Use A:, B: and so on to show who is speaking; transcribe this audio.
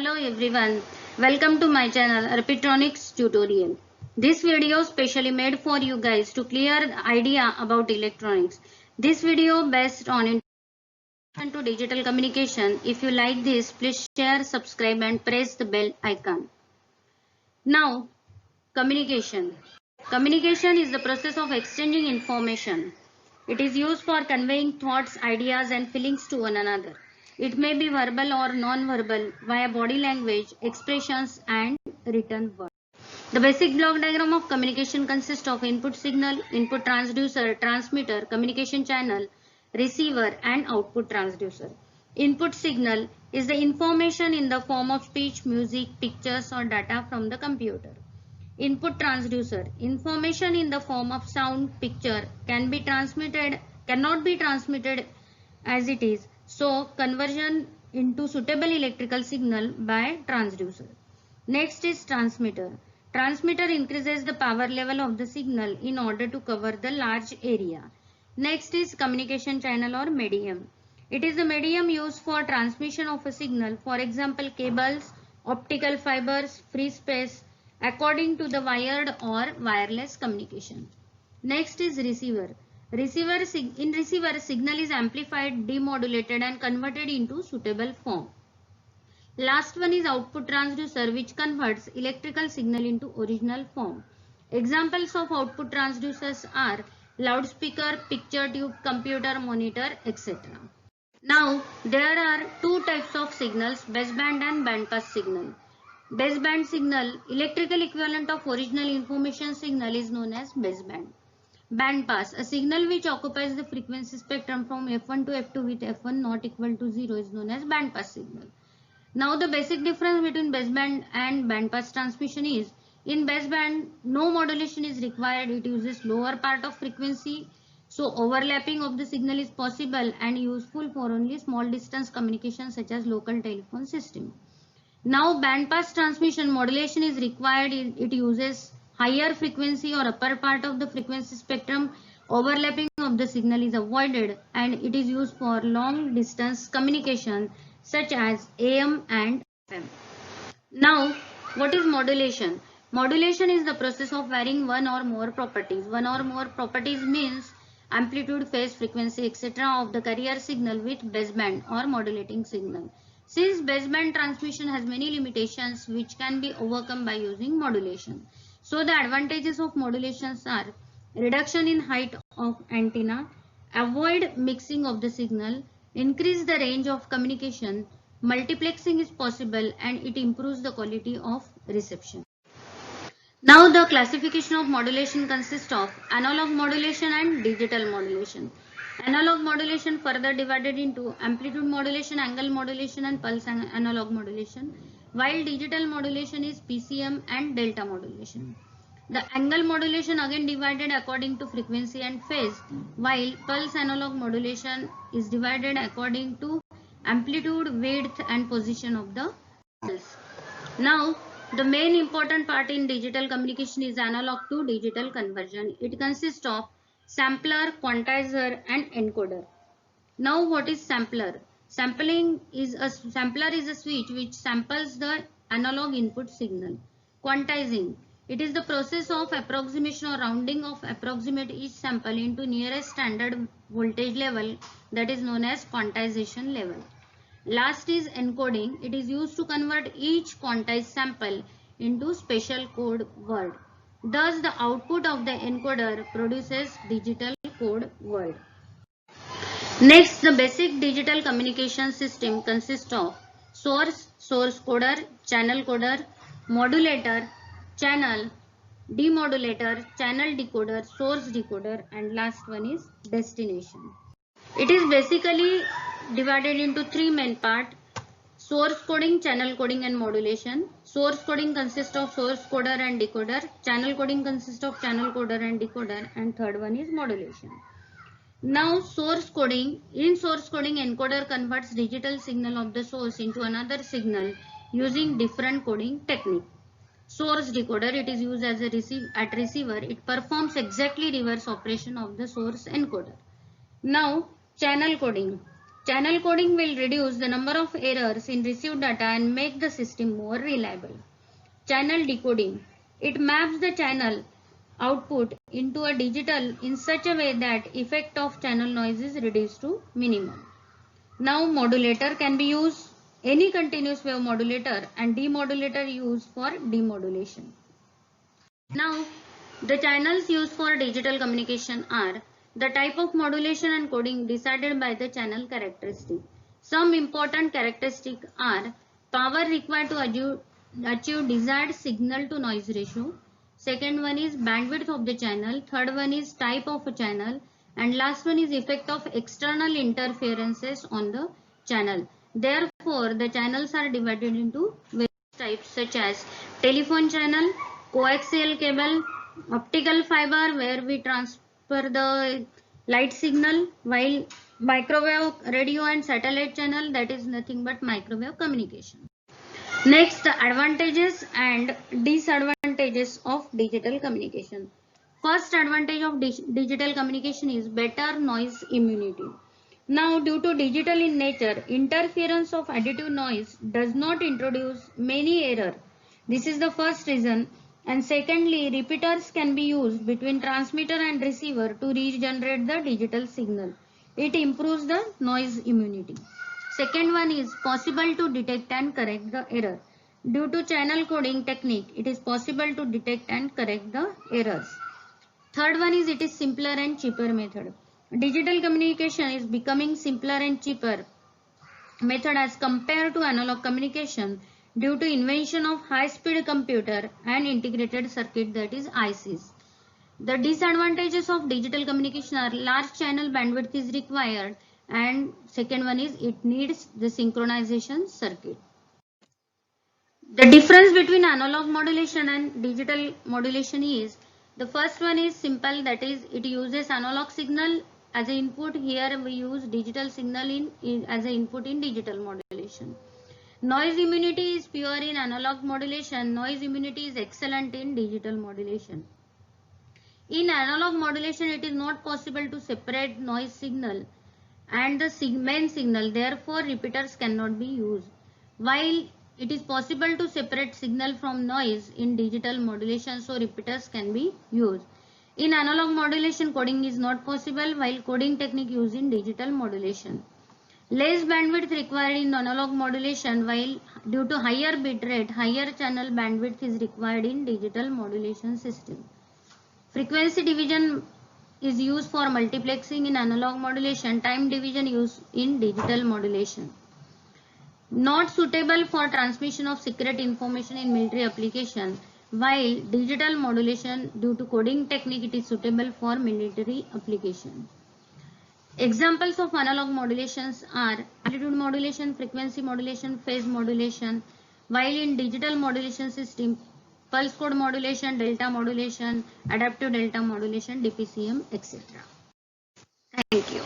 A: Hello everyone, welcome to my channel Arpitronics tutorial. This video specially made for you guys to clear the idea about electronics. This video based on introduction to digital communication. If you like this, please share, subscribe and press the bell icon. Now, communication. Communication is the process of exchanging information. It is used for conveying thoughts, ideas and feelings to one another. It may be verbal or non-verbal via body language, expressions and written words. The basic block diagram of communication consists of input signal, input transducer, transmitter, communication channel, receiver and output transducer. Input signal is the information in the form of speech, music, pictures or data from the computer. Input transducer, information in the form of sound, picture cannot be transmitted as it is, so conversion into suitable electrical signal by transducer. Next is transmitter. Transmitter increases the power level of the signal in order to cover the large area. Next is communication channel or medium. It is the medium used for transmission of a signal, for example cables, optical fibers, free space, according to the wired or wireless communication. Next is receiver. In receiver, signal is amplified, demodulated and converted into suitable form. Last one is output transducer, which converts electrical signal into original form. Examples of output transducers are loudspeaker, picture tube, computer, monitor, etc. Now, there are two types of signals, baseband and bandpass signal. Baseband signal, electrical equivalent of original information signal, is known as baseband. Bandpass, a signal which occupies the frequency spectrum from F1 to F2 with F1 not equal to 0, is known as bandpass signal. Now the basic difference between baseband and bandpass transmission is, in baseband no modulation is required, it uses lower part of frequency, so overlapping of the signal is possible and useful for only small distance communication such as local telephone system. Now bandpass transmission modulation is required, it uses higher frequency or upper part of the frequency spectrum, overlapping of the signal is avoided and it is used for long distance communication such as AM and FM. Now what is modulation? Modulation is the process of varying one or more properties. One or more properties means amplitude, phase, frequency, etc. of the carrier signal with baseband or modulating signal. Since baseband transmission has many limitations which can be overcome by using modulation. So the advantages of modulations are reduction in height of antenna, avoid mixing of the signal, increase the range of communication, multiplexing is possible and it improves the quality of reception. Now the classification of modulation consists of analog modulation and digital modulation. Analog modulation further divided into amplitude modulation, angle modulation and pulse analog modulation, while digital modulation is PCM and delta modulation. The angle modulation again divided according to frequency and phase, while pulse analog modulation is divided according to amplitude, width and position of the pulse. Now the main important part in digital communication is analog to digital conversion. It consists of sampler, quantizer and encoder. Now what is sampler? Sampler is a switch which samples the analog input signal. Quantizing, it is the process of approximation or rounding of approximate each sample into nearest standard voltage level, that is known as quantization level. Last is encoding. It is used to convert each quantized sample into special code word. Thus, the output of the encoder produces digital code word. Next, the basic digital communication system consists of source coder, channel coder, modulator, channel, demodulator, channel decoder, source decoder, and last one is destination. It is basically divided into three main parts: source coding, channel coding and modulation. Source coding consists of source coder and decoder. Channel coding consists of channel coder and decoder, and third one is modulation. Now source coding. In source coding, encoder converts digital signal of the source into another signal using different coding technique. Source decoder, it is used as a receiver. It performs exactly reverse operation of the source encoder. Now channel coding. Channel coding will reduce the number of errors in received data and make the system more reliable. Channel decoding. It maps the channel output into a digital in such a way that effect of channel noise is reduced to minimum. Now modulator can be used, any continuous wave modulator and demodulator used for demodulation. Now the channels used for digital communication are the type of modulation and coding decided by the channel characteristic. Some important characteristics are power required to achieve desired signal to noise ratio. Second one is bandwidth of the channel. Third one is type of a channel. And last one is effect of external interferences on the channel. Therefore, the channels are divided into various types such as telephone channel, coaxial cable, optical fiber where we transfer the light signal, while microwave radio and satellite channel, that is nothing but microwave communication. Next, the advantages and disadvantages of digital communication. First advantage of digital communication is better noise immunity. Now, due to digital in nature, interference of additive noise does not introduce many error. This is the first reason. And secondly, repeaters can be used between transmitter and receiver to regenerate the digital signal. It improves the noise immunity. Second one is possible to detect and correct the error. Due to channel coding technique, it is possible to detect and correct the errors. Third one is it is simpler and cheaper method. Digital communication is becoming simpler and cheaper method as compared to analog communication due to invention of high-speed computer and integrated circuit, that is ICs. The disadvantages of digital communication are large channel bandwidth is required, and second one is it needs the synchronization circuit. The difference between analog modulation and digital modulation is, the first one is simple, that is it uses analog signal as an input. Here we use digital signal as an input in digital modulation. Noise immunity is pure in analog modulation. Noise immunity is excellent in digital modulation. In analog modulation, it is not possible to separate noise signal and the main signal. Therefore, repeaters cannot be used. While it is possible to separate signal from noise in digital modulation, so repeaters can be used. In analog modulation, coding is not possible, while coding technique used in digital modulation. Less bandwidth required in analog modulation, while due to higher bit rate, higher channel bandwidth is required in digital modulation system. Frequency division is used for multiplexing in analog modulation. Time division used in digital modulation. Not suitable for transmission of secret information in military application, while digital modulation due to coding technique it is suitable for military application. Examples of analog modulations are amplitude modulation, frequency modulation, phase modulation, while in digital modulation system, pulse code modulation, delta modulation, adaptive delta modulation, DPCM, etc. Thank you.